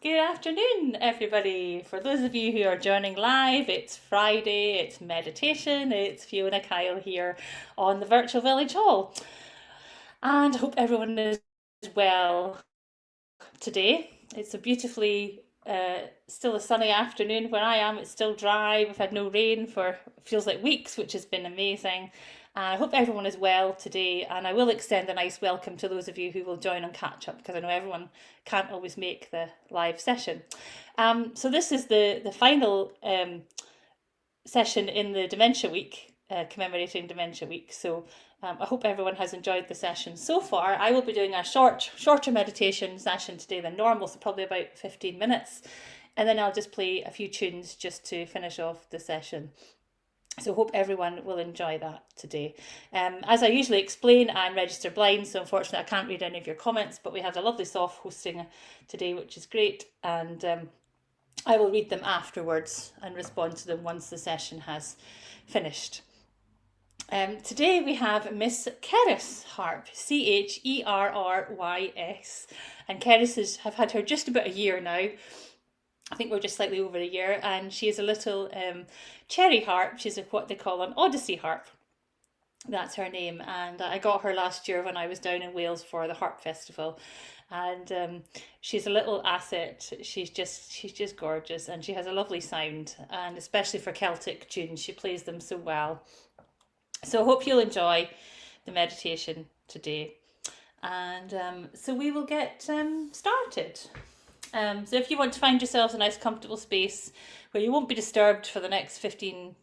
Good afternoon, everybody. For those of you who are joining live, it's Friday, it's meditation, it's Fiona Kyle here on the Virtual Village Hall. And I hope everyone is well today. It's a beautifully, still a sunny afternoon where I am. It's still dry. We've had no rain for feels like weeks, which has been amazing. And I hope everyone is well today. And I will extend a nice welcome to those of you who will join on catch up because I know everyone can't always make the live session. So this is the final session in the Dementia Week, commemorating Dementia Week. So I hope everyone has enjoyed the session so far. I will be doing a shorter meditation session today than normal, so probably about 15 minutes. And then I'll just play a few tunes just to finish off the session. So hope everyone will enjoy that today. As I usually explain, I'm registered blind, so unfortunately I can't read any of your comments, but we have a lovely soft hosting today, which is great. And I will read them afterwards and respond to them once the session has finished. Today we have Miss Cerys Harp, Cherrys, and Cerys have had her just about a year now. I think we're just slightly over a year, and she's a little cherry harp. She's what they call an Odyssey harp. That's her name, and I got her last year when I was down in Wales for the harp festival, and she's a little asset. She's just gorgeous, and she has a lovely sound, and especially for Celtic tunes, she plays them so well. So I hope you'll enjoy the meditation today, and so we will get started. So if you want to find yourselves a nice comfortable space where you won't be disturbed for the next 15-20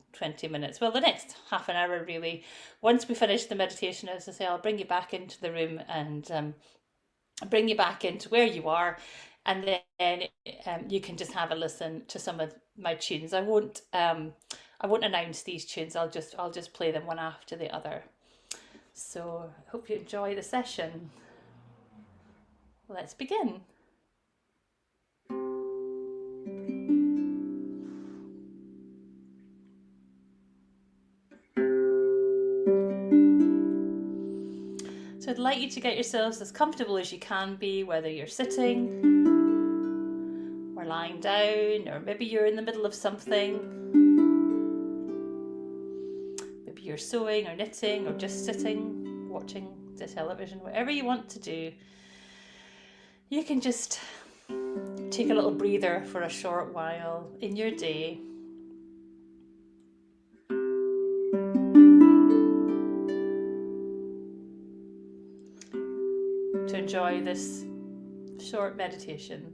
minutes, well, the next half an hour really. Once we finish the meditation, as I say, I'll bring you back into the room and bring you back into where you are, and then you can just have a listen to some of my tunes. I won't announce these tunes. I'll just play them one after the other. So I hope you enjoy the session. Let's begin. So I'd like you to get yourselves as comfortable as you can be, whether you're sitting or lying down, or maybe you're in the middle of something. Maybe you're sewing or knitting or just sitting, watching the television, whatever you want to do. You can just take a little breather for a short while in your day. To enjoy this short meditation.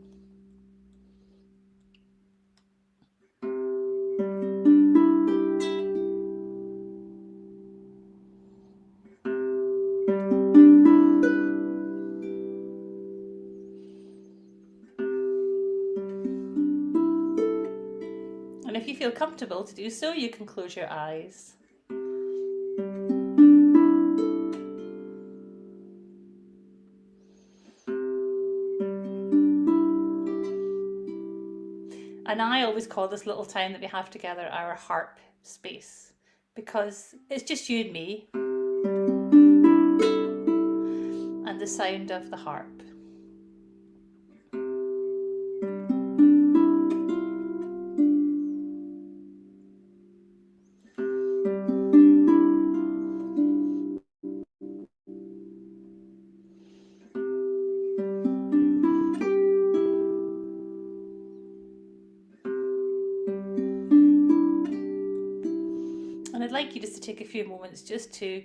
And if you feel comfortable to do so, you can close your eyes. And I always call this little time that we have together our harp space, because it's just you and me and the sound of the harp. And I'd like you just to take a few moments just to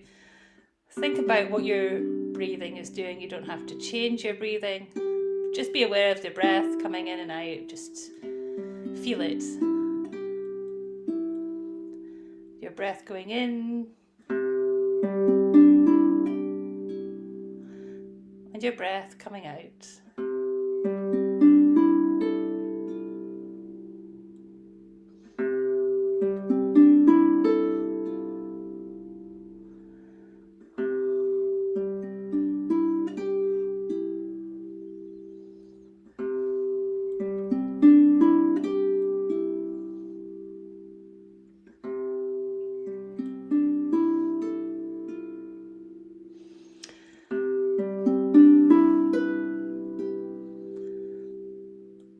think about what your breathing is doing. You don't have to change your breathing. Just be aware of the breath coming in and out. Just feel it. Your breath going in and your breath coming out.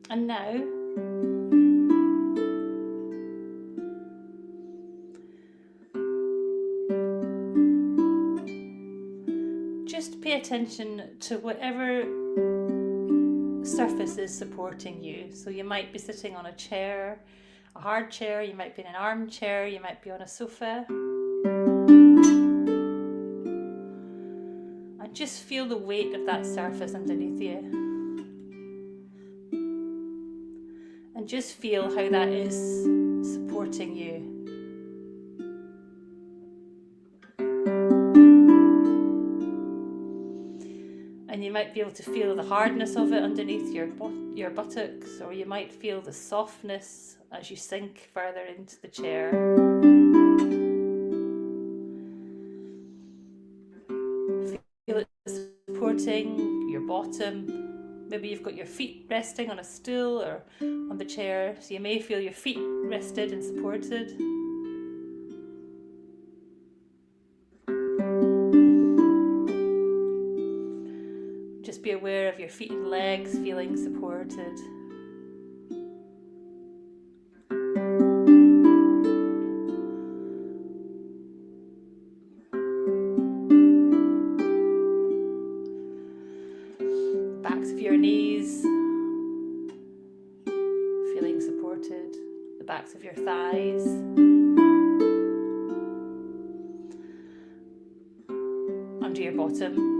And now, just pay attention to whatever surface is supporting you. So you might be sitting on a chair, a hard chair, you might be in an armchair, you might be on a sofa. And just feel the weight of that surface underneath you. And just feel how that is supporting you. And you might be able to feel the hardness of it underneath your buttocks, or you might feel the softness as you sink further into the chair. Feel it supporting your bottom. Maybe you've got your feet resting on a stool or on the chair, so you may feel your feet rested and supported. Just be aware of your feet and legs feeling supported. Backs of your knees feeling supported. The backs of your thighs. Under your bottom.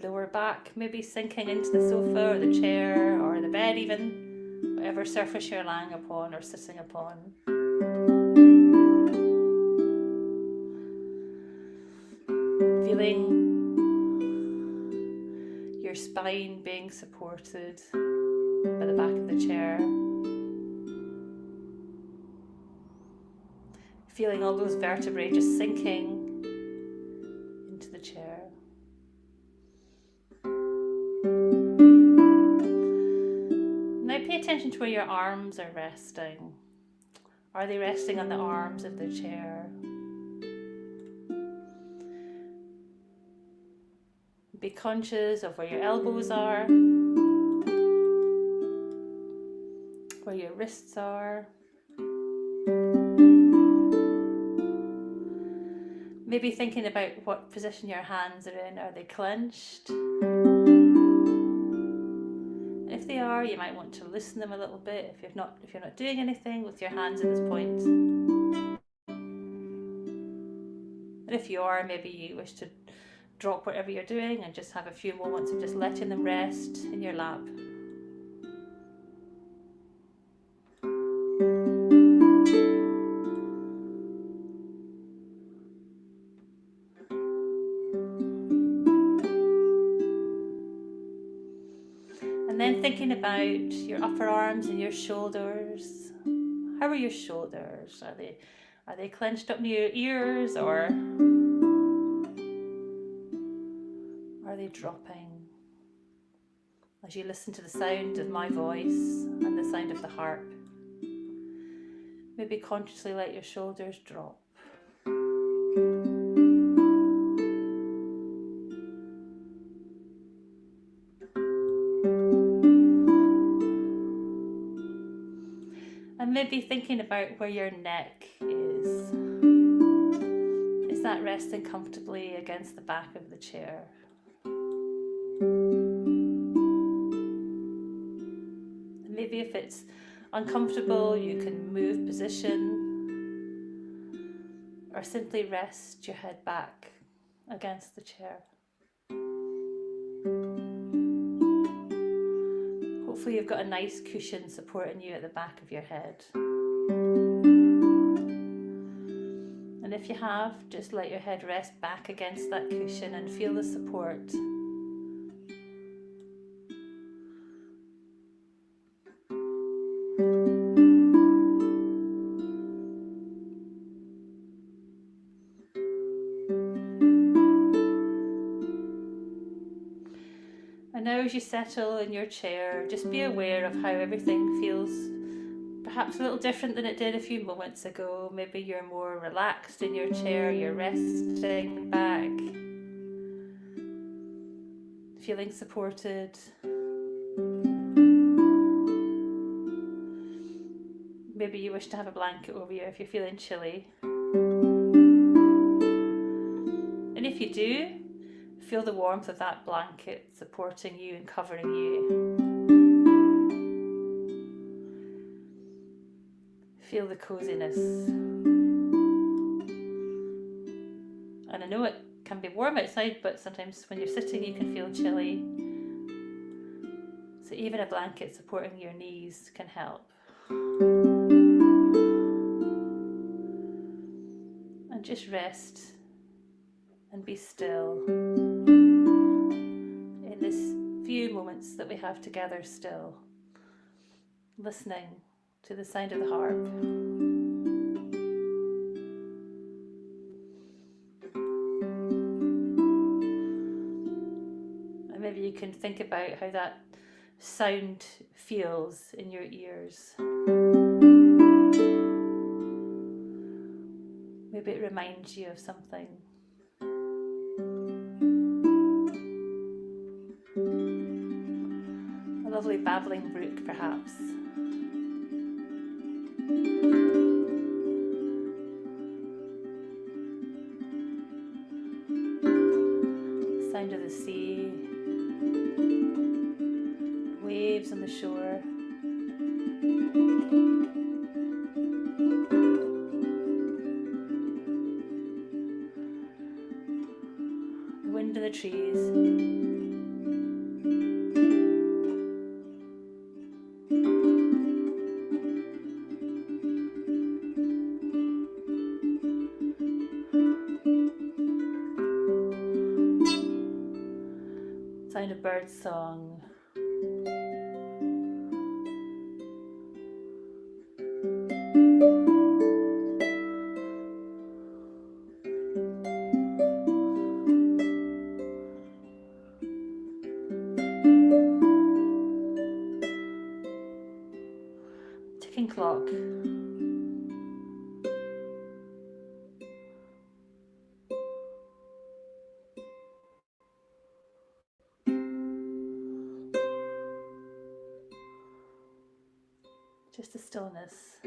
Lower back, maybe sinking into the sofa or the chair or the bed even, whatever surface you're lying upon or sitting upon. Feeling your spine being supported by the back of the chair. Feeling all those vertebrae just sinking into the chair. Now pay attention to where your arms are resting. Are they resting on the arms of the chair? Be conscious of where your elbows are, where your wrists are. Maybe thinking about what position your hands are in. Are they clenched? If they are, you might want to loosen them a little bit if you're not doing anything with your hands at this point. And if you are, maybe you wish to drop whatever you're doing and just have a few moments of just letting them rest in your lap. And then thinking about your upper arms and your shoulders. How are your shoulders? Are they clenched up near your ears, or are they dropping? As you listen to the sound of my voice and the sound of the harp, maybe consciously let your shoulders drop. And maybe thinking about where your neck is. Is that resting comfortably against the back of the chair? And maybe if it's uncomfortable, you can move position or simply rest your head back against the chair. Hopefully you've got a nice cushion supporting you at the back of your head. And if you have, just let your head rest back against that cushion and feel the support. And now as you settle in your chair, just be aware of how everything feels perhaps a little different than it did a few moments ago. Maybe you're more relaxed in your chair, you're resting back, feeling supported. Maybe you wish to have a blanket over you if you're feeling chilly. And if you do, feel the warmth of that blanket supporting you and covering you. Feel the coziness. And I know it can be warm outside, but sometimes when you're sitting you can feel chilly. So even a blanket supporting your knees can help. And just rest and be still in this few moments that we have together still, listening to the sound of the harp. And maybe you can think about how that sound feels in your ears. Maybe it reminds you of something. A lovely babbling brook, perhaps. Sound of the sea, waves on the shore. The wind in the trees. Sound of bird song. Ticking clock. Just a stillness.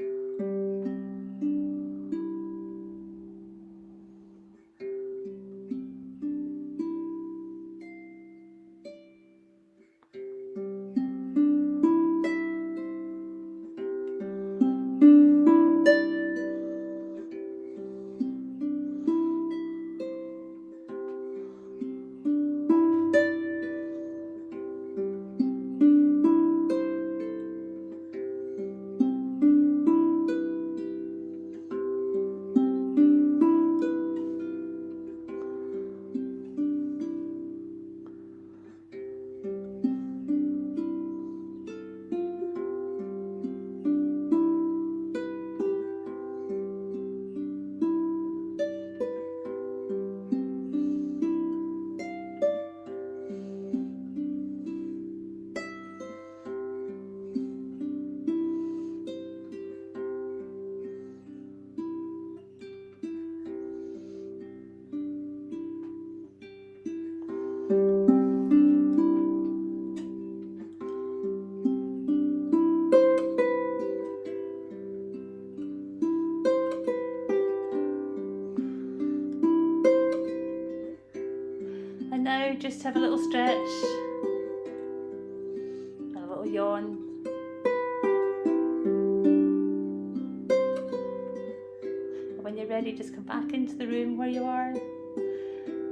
And now just have a little stretch and a little yawn. And when you're ready, just come back into the room where you are.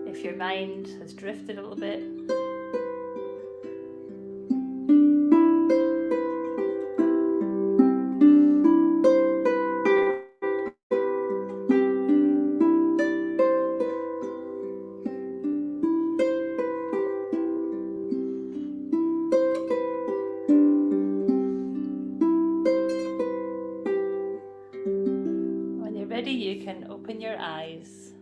If your mind has drifted a little bit, ready, you can open your eyes.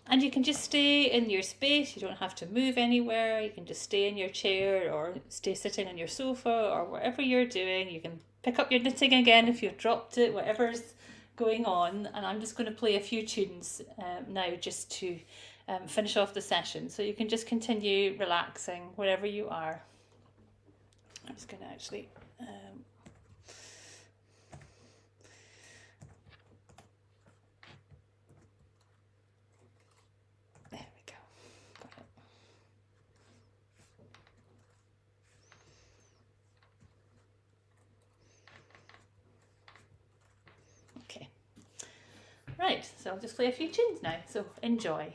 And you can just stay in your space. You don't have to move anywhere. You can just stay in your chair or stay sitting on your sofa or whatever you're doing. You can pick up your knitting again if you've dropped it, whatever's going on, and I'm just going to play a few tunes now just to finish off the session. So you can just continue relaxing wherever you are. I'm just going to actually... there we go. Got it. Okay. Right, so I'll just play a few tunes now, so enjoy.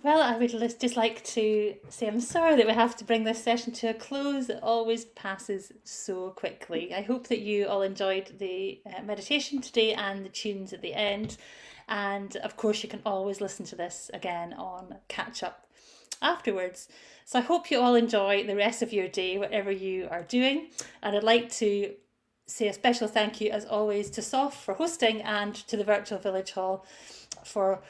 Well, I would just like to say I'm sorry that we have to bring this session to a close. It always passes so quickly. I hope that you all enjoyed the meditation today and the tunes at the end. And of course, you can always listen to this again on catch up afterwards. So I hope you all enjoy the rest of your day, whatever you are doing. And I'd like to say a special thank you, as always, to Soph for hosting and to the Virtual Village Hall for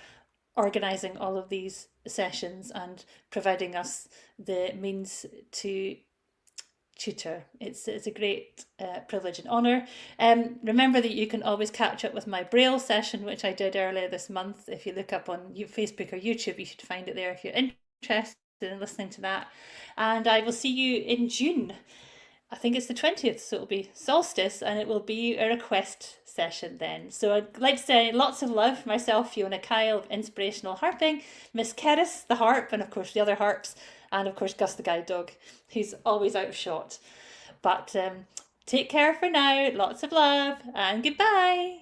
organising all of these sessions and providing us the means to tutor. It's a great privilege and honour. Remember that you can always catch up with my Braille session, which I did earlier this month. If you look up on Facebook or YouTube, you should find it there if you're interested in listening to that. And I will see you in June. I think it's the 20th, so it'll be solstice, and it will be a request session then. So I'd like to say lots of love from myself, Fiona Kyle of Inspirational Harping, Miss Keris, the harp, and of course the other harps, and of course Gus the guide dog, who's always out of shot. But take care for now, lots of love, and goodbye.